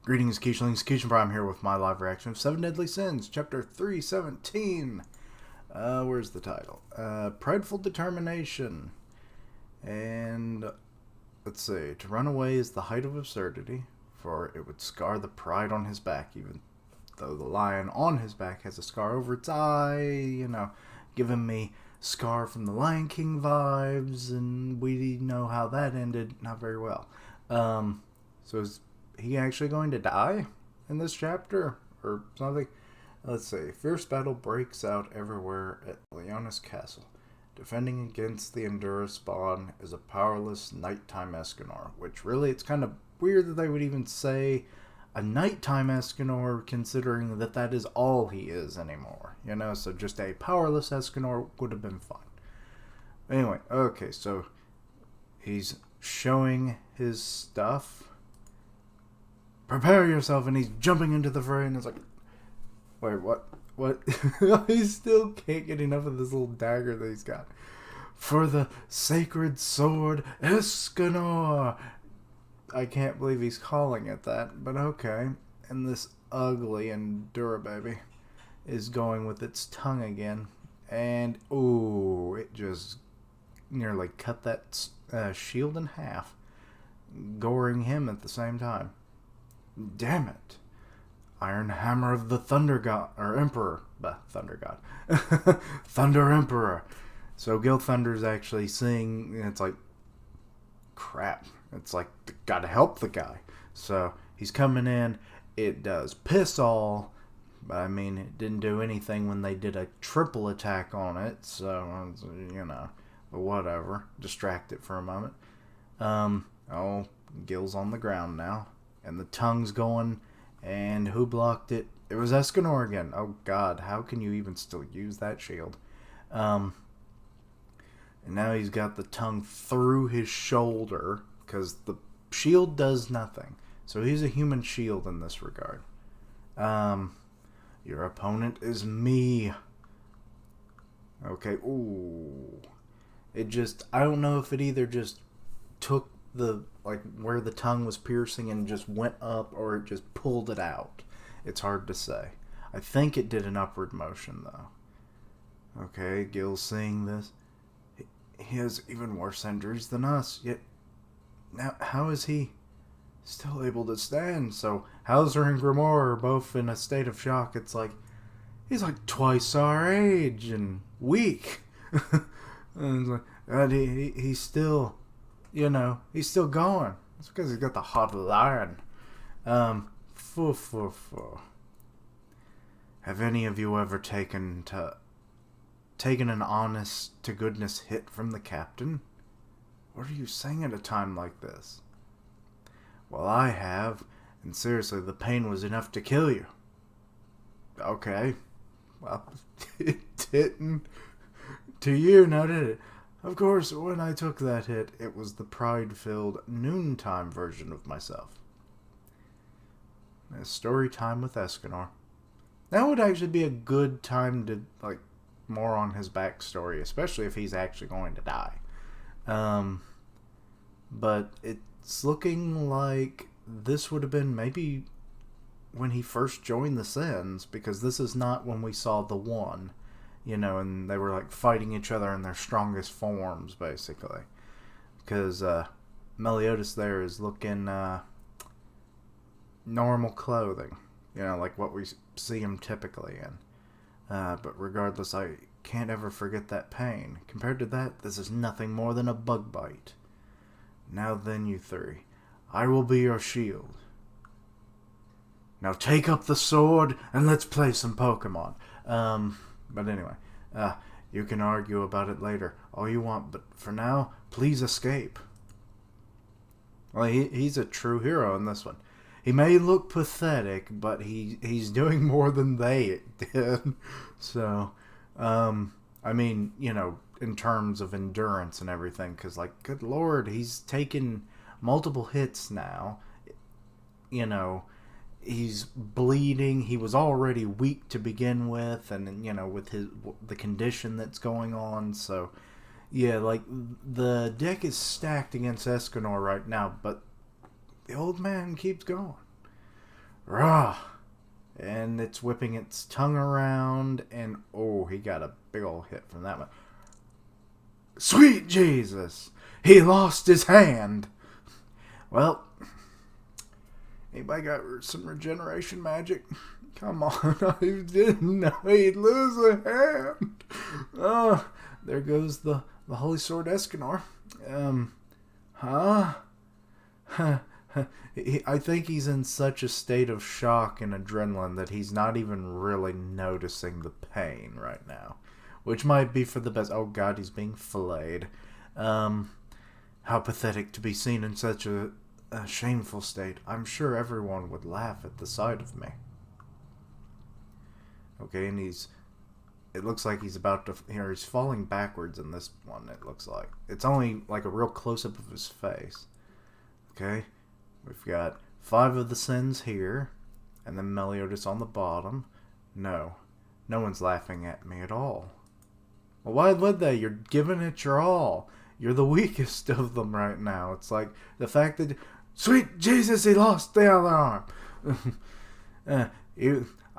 Greetings, Keishlings. Keishan Prime here with my live reaction of Seven Deadly Sins, Chapter 317. Where's the title? Prideful Determination. And, let's see. To run away is the height of absurdity, for it would scar the pride on his back, even though the lion on his back has a scar over its eye, giving me Scar from the Lion King vibes, and we know how that ended not very well. So is he actually going to die in this chapter or something? Let's see. Fierce battle breaks out everywhere at Leona's castle. Defending against the Endura spawn is a powerless nighttime Escanor, which really, it's kind of weird that they would even say a nighttime Escanor, considering that that is all he is anymore, so just a powerless Escanor would have been fine. Anyway, okay, so he's showing his stuff. Prepare yourself, and he's jumping into the fray, and it's like, wait, what? He still can't get enough of this little dagger that he's got. For the sacred sword, Escanor! I can't believe he's calling it that, but okay. And this ugly Endura baby is going with its tongue again. And, ooh, it just nearly cut that shield in half, goring him at the same time. Damn it. Iron Hammer of the Thunder God, or Emperor. Thunder God. Thunder Emperor. So Gil Thunder's actually seeing, and it's like, crap. It's like, gotta help the guy. So he's coming in. It does piss all, but I mean, it didn't do anything when they did a triple attack on it. So, but whatever. Distract it for a moment. Gil's on the ground now. And the tongue's going, and who blocked it? It was Escanor again. Oh god, how can you even still use that shield? And now he's got the tongue through his shoulder, because the shield does nothing. So he's a human shield in this regard. Your opponent is me. Okay, ooh. I don't know if it either just took where the tongue was piercing and just went up, or it just pulled it out. It's hard to say. I think it did an upward motion, though. Okay, Gil's seeing this. He has even worse injuries than us, yet now how is he still able to stand? So Hauser and Grimoire are both in a state of shock. It's like, he's like twice our age and weak. And he's still... he's still going. It's because he's got the hot lion. Have any of you ever taken an honest to goodness hit from the captain? What are you saying at a time like this? Well, I have, and seriously, the pain was enough to kill you. Okay. Well, it didn't to you, now did it? Of course, when I took that hit, it was the pride-filled noontime version of myself. A story time with Escanor. That would actually be a good time to, more on his backstory, especially if he's actually going to die. But it's looking like this would have been maybe when he first joined the Sins, because this is not when we saw the One. And they were fighting each other in their strongest forms, basically. Because Meliodas there is looking normal clothing, like what we see him typically in. But regardless, I can't ever forget that pain. Compared to that, this is nothing more than a bug bite. Now then, you three, I will be your shield. Now take up the sword and let's play some Pokemon. But anyway, you can argue about it later all you want, but for now, please escape. Well, he's a true hero in this one. He may look pathetic, but he's doing more than they did. So, I mean, in terms of endurance and everything, because, good lord, he's taken multiple hits now. He's bleeding. He was already weak to begin with, and with the condition that's going on. So, yeah, the deck is stacked against Escanor right now, but the old man keeps going. Rah! And it's whipping its tongue around, and oh, he got a big old hit from that one. Sweet Jesus! He lost his hand! Well, anybody got some regeneration magic? Come on, I didn't know he'd lose a hand. Oh, there goes the Holy Sword Escanor. Huh? I think he's in such a state of shock and adrenaline that he's not even really noticing the pain right now. Which might be for the best. Oh god, he's being filleted. How pathetic to be seen in such a shameful state. I'm sure everyone would laugh at the sight of me. Okay, and it looks like he's about to, he's falling backwards in this one, it looks like. It's only like a real close-up of his face. Okay, we've got 5 of the sins here, and then Meliodas on the bottom. No one's laughing at me at all. Well, why would they? You're giving it your all. You're the weakest of them right now. It's like the fact that, sweet Jesus, he lost the other arm.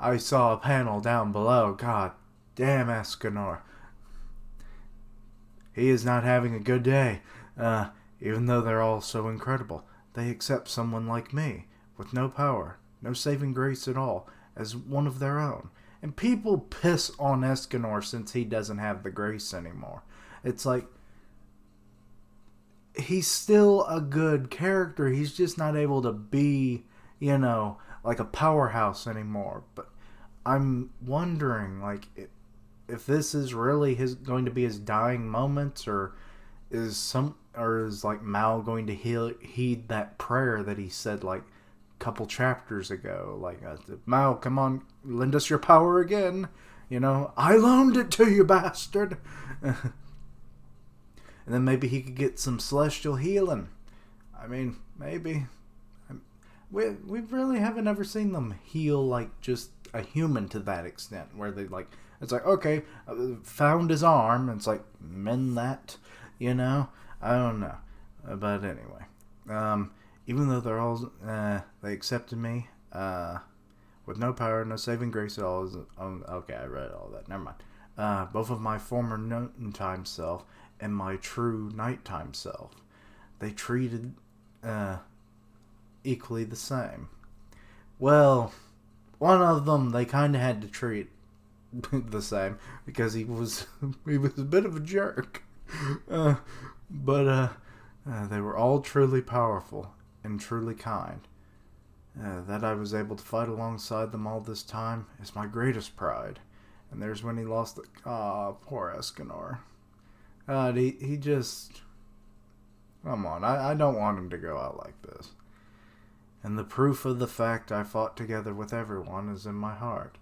I saw a panel down below. God damn Escanor. He is not having a good day. Even though they're all so incredible, they accept someone like me, with no power, no saving grace at all, as one of their own. And people piss on Escanor since he doesn't have the grace anymore. It's like, he's still a good character. He's just not able to be, like a powerhouse anymore. But I'm wondering, like, if this is really going to be his dying moments, or is like Mal going to heed that prayer that he said like a couple chapters ago, like, Mal, come on, lend us your power again. I loaned it to you, bastard. And then maybe he could get some celestial healing. I mean, maybe. We really haven't ever seen them heal like just a human to that extent, where they like, it's like, okay, found his arm, and it's like, mend that, I don't know. But anyway, even though they're all, they accepted me, with no power, no saving grace at all. Okay, I read all that, never mind. Both of my former noontime self and my true nighttime self, they treated, equally the same. Well, one of them they kind of had to treat the same because he was a bit of a jerk. But they were all truly powerful and truly kind. That I was able to fight alongside them all this time is my greatest pride. And there's when he lost the... poor Escanor. God, he just... Come on, I don't want him to go out like this. And the proof of the fact I fought together with everyone is in my heart.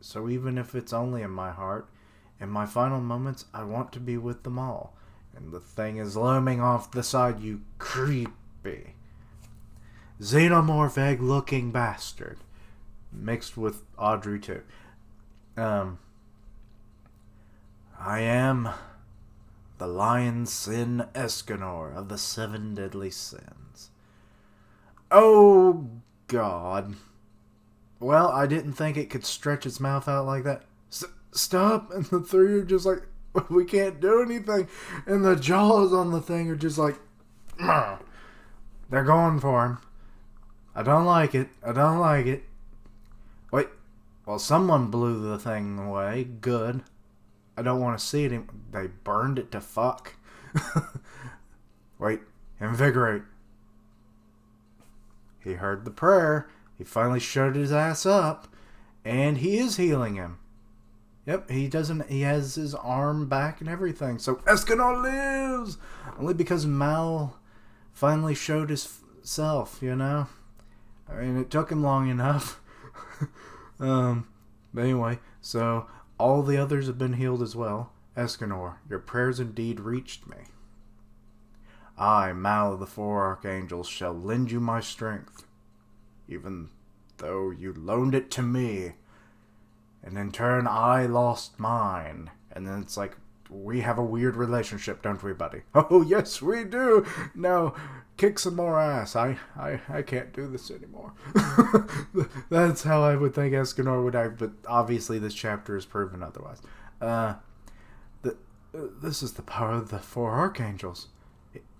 So even if it's only in my heart, in my final moments, I want to be with them all. And the thing is looming off the side, you creepy xenomorph egg-looking bastard. Mixed with Audrey, too. I am the lion sin Escanor of the 7 deadly sins. Oh, God. Well, I didn't think it could stretch its mouth out like that. Stop! And the 3 are just like, we can't do anything. And the jaws on the thing are just like, they're going for him. I don't like it. I don't like it. Wait. Well, someone blew the thing away. Good. I don't want to see it. They burned it to fuck. Wait. Invigorate. He heard the prayer. He finally showed his ass up. And he is healing him. Yep, he has his arm back and everything. So Escanor lives! Only because Mal finally showed himself, I mean, it took him long enough. But anyway, so all the others have been healed as well. Escanor, your prayers indeed reached me. I, Mal of the 4 Archangels, shall lend you my strength, even though you loaned it to me. And in turn, I lost mine. And then it's like, we have a weird relationship, don't we, buddy? Oh, yes, we do. Now, kick some more ass. I can't do this anymore. That's how I would think Escanor would act, but obviously this chapter has proven otherwise. This is the power of the four archangels.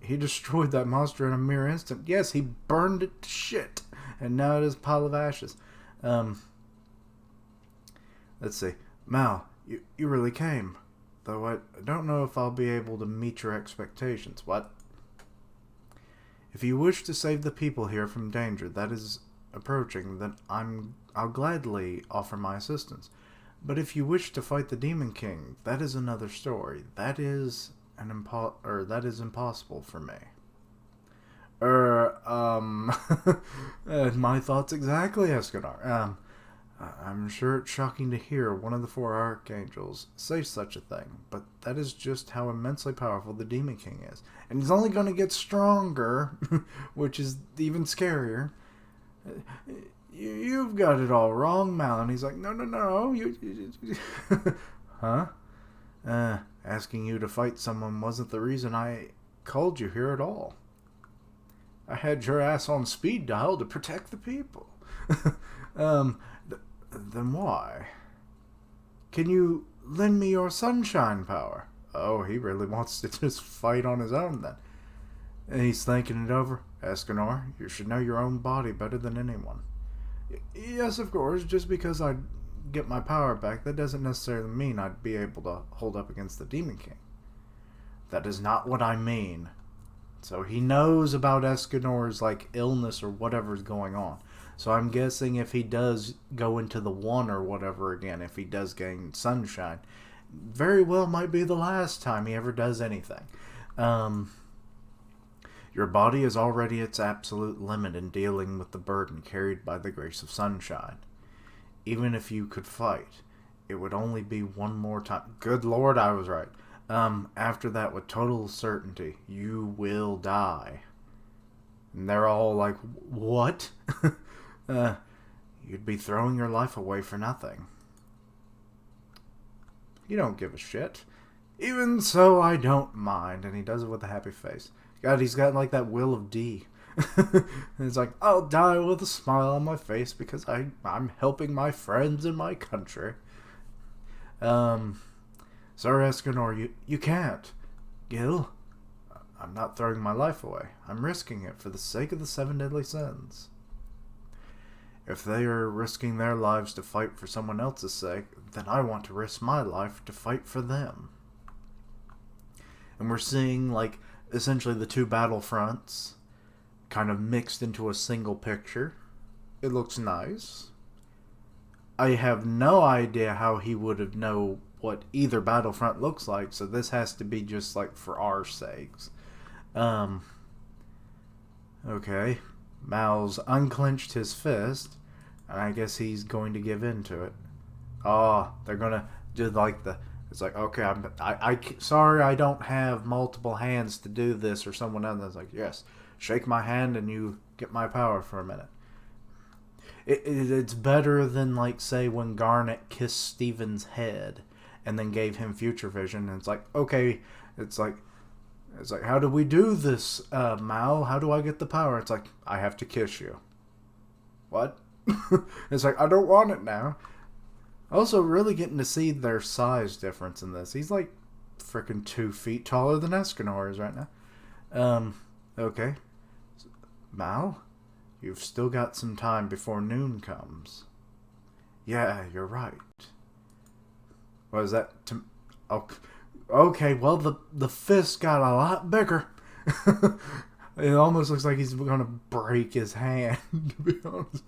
He destroyed that monster in a mere instant. Yes, he burned it to shit, and now it is a pile of ashes. Let's see. Mal, you really came. Though I don't know if I'll be able to meet your expectations. What? If you wish to save the people here from danger that is approaching, then I'll gladly offer my assistance. But if you wish to fight the Demon King, that is another story. That is impossible for me. My thoughts exactly, Escanor. I'm sure it's shocking to hear one of the four archangels say such a thing, but that is just how immensely powerful the Demon King is. And he's only going to get stronger, which is even scarier. You've got it all wrong, Mal. And he's like, no, you huh? Asking you to fight someone wasn't the reason I called you here at all. I had your ass on speed dial to protect the people. Then why? Can you lend me your sunshine power? Oh, he really wants to just fight on his own then. And he's thinking it over. Escanor, you should know your own body better than anyone. Yes, of course, just because I get my power back, that doesn't necessarily mean I'd be able to hold up against the Demon King. That is not what I mean. So he knows about Escanor's, illness or whatever's going on. So I'm guessing if he does go into the one or whatever again, if he does gain sunshine, very well might be the last time he ever does anything. Your body is already its absolute limit in dealing with the burden carried by the grace of sunshine. Even if you could fight, it would only be one more time. Good Lord, I was right. After that, with total certainty, you will die. And they're all like, what? You'd be throwing your life away for nothing. You don't give a shit. Even so, I don't mind. And he does it with a happy face. God, he's got that will of D. And it's like, I'll die with a smile on my face because I'm helping my friends in my country. Sorry, Escanor, you can't. Gil, I'm not throwing my life away. I'm risking it for the sake of the 7 deadly sins. If they are risking their lives to fight for someone else's sake, then I want to risk my life to fight for them. And we're seeing, essentially the two battlefronts kind of mixed into a single picture. It looks nice. I have no idea how he would have known what either battlefront looks like, so this has to be just for our sakes. Okay. Mal's unclenched his fist, and I guess he's going to give in to it. Oh, they're gonna do it's like, okay, sorry I don't have multiple hands to do this, or someone else that's like, yes, shake my hand and you get my power for a minute. It's better than, say, when Garnet kissed Steven's head and then gave him future vision, and it's like, okay, it's like, how do we do this, Mal? How do I get the power? It's like, I have to kiss you. What? It's like, I don't want it now. Also, really getting to see their size difference in this. He's freaking 2 feet taller than Escanor is right now. Okay. Mal, you've still got some time before noon comes. Yeah, you're right. What is that? Okay, well, the fist got a lot bigger. It almost looks like he's going to break his hand, to be honest.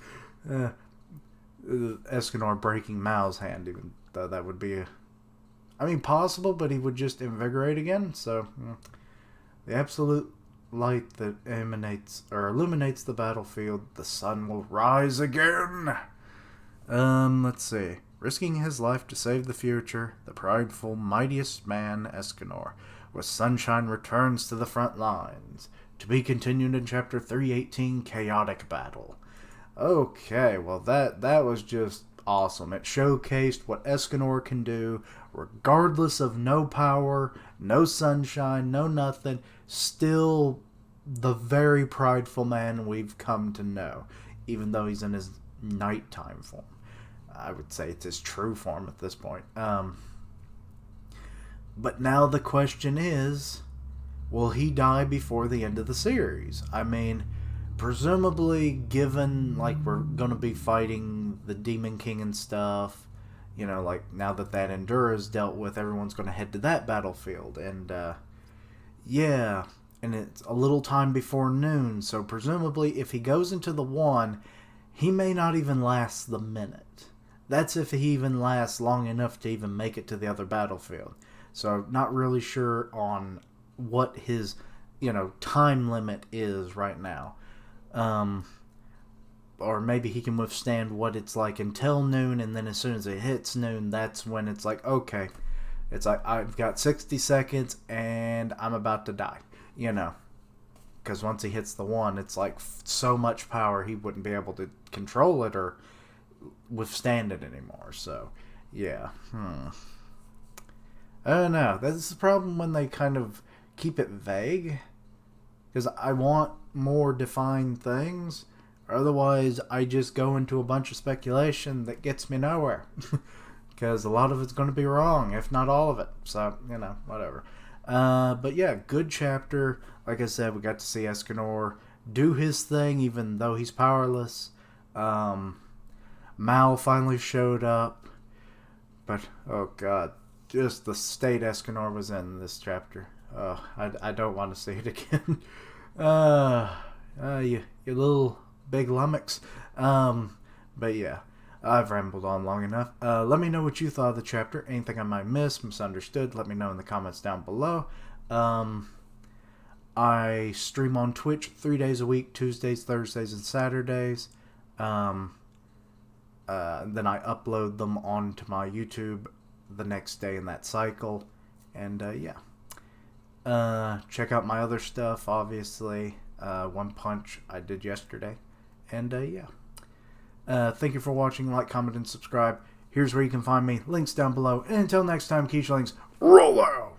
Escanor breaking Mal's hand, even though that would be possible, but he would just invigorate again. So the absolute light that emanates or illuminates the battlefield, the sun will rise again. Let's see. Risking his life to save the future, the prideful, mightiest man, Escanor, with sunshine returns to the front lines. To be continued in Chapter 318, Chaotic Battle. Okay, well that was just awesome. It showcased what Escanor can do, regardless of no power, no sunshine, no nothing. Still the very prideful man we've come to know, even though he's in his nighttime form. I would say it's his true form at this point. But now the question is, will he die before the end of the series? I mean, presumably, given, like, we're going to be fighting the Demon King and stuff, you know, like, now that Endura is dealt with, everyone's going to head to that battlefield. And, yeah, and it's a little time before noon, so presumably if he goes into the one, he may not even last the minute. That's if he even lasts long enough to even make it to the other battlefield. So, not really sure on what his, time limit is right now. Or maybe he can withstand what it's like until noon, and then as soon as it hits noon, that's when it's like, okay, it's like, I've got 60 seconds, and I'm about to die, Because once he hits the one, it's like so much power, he wouldn't be able to control it or withstand it anymore. So, yeah. I don't know. That's the problem when they kind of keep it vague. Because I want more defined things. Otherwise, I just go into a bunch of speculation that gets me nowhere. Because a lot of it's going to be wrong, if not all of it. So, whatever. But yeah, good chapter. Like I said, we got to see Escanor do his thing, even though he's powerless. Mal finally showed up. But, oh god. Just the state Escanor was in this chapter. I don't want to see it again. You little big lummox. But yeah, I've rambled on long enough. Let me know what you thought of the chapter. Anything I might miss, misunderstood, let me know in the comments down below. I stream on Twitch 3 days a week, Tuesdays, Thursdays, and Saturdays. Then I upload them onto my YouTube the next day in that cycle. And yeah. Check out my other stuff, obviously. One Punch I did yesterday. And yeah. Thank you for watching. Like, comment, and subscribe. Here's where you can find me. Links down below. And until next time, Keishlings, roll out!